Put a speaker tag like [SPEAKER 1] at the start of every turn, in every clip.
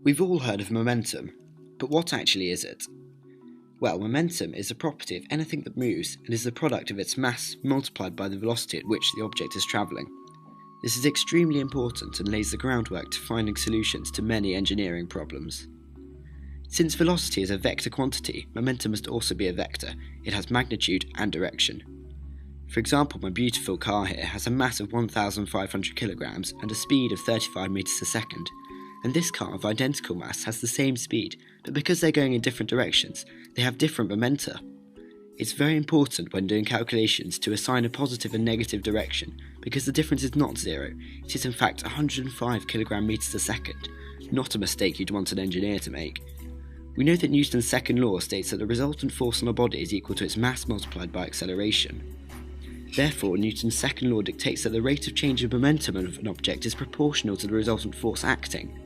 [SPEAKER 1] We've all heard of momentum, but what actually is it? Well, momentum is a property of anything that moves and is the product of its mass multiplied by the velocity at which the object is travelling. This is extremely important and lays the groundwork to finding solutions to many engineering problems. Since velocity is a vector quantity, momentum must also be a vector. It has magnitude and direction. For example, my beautiful car here has a mass of 1,500 kilograms and a speed of 35 meters a second. And this car of identical mass has the same speed, but because they're going in different directions, they have different momenta. It's very important when doing calculations to assign a positive and negative direction, because the difference is not zero, it is in fact 105 kilogram meters a second, not a mistake you'd want an engineer to make. We know that Newton's second law states that the resultant force on a body is equal to its mass multiplied by acceleration. Therefore, Newton's second law dictates that the rate of change in momentum of an object is proportional to the resultant force acting.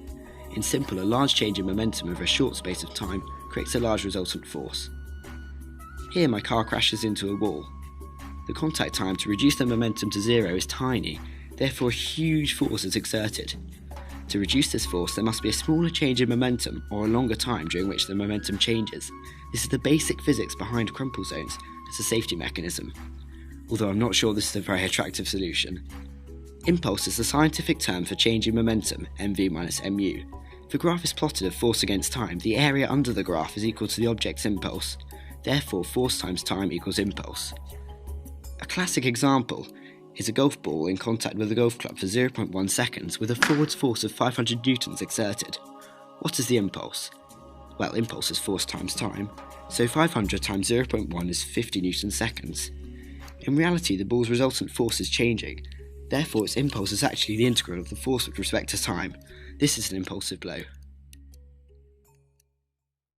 [SPEAKER 1] In simple, a large change in momentum over a short space of time creates a large resultant force. Here my car crashes into a wall. The contact time to reduce the momentum to zero is tiny, therefore a huge force is exerted. To reduce this force, there must be a smaller change in momentum or a longer time during which the momentum changes. This is the basic physics behind crumple zones as a safety mechanism, although I'm not sure this is a very attractive solution. Impulse is the scientific term for change in momentum, mv minus mu. If a graph is plotted of force against time, the area under the graph is equal to the object's impulse. Therefore, force times time equals impulse. A classic example is a golf ball in contact with a golf club for 0.1 seconds with a forwards force of 500 newtons exerted. What is the impulse? Well, impulse is force times time, so 500 times 0.1 is 50 newton seconds. In reality, the ball's resultant force is changing, therefore its impulse is actually the integral of the force with respect to time. This is an impulsive blow.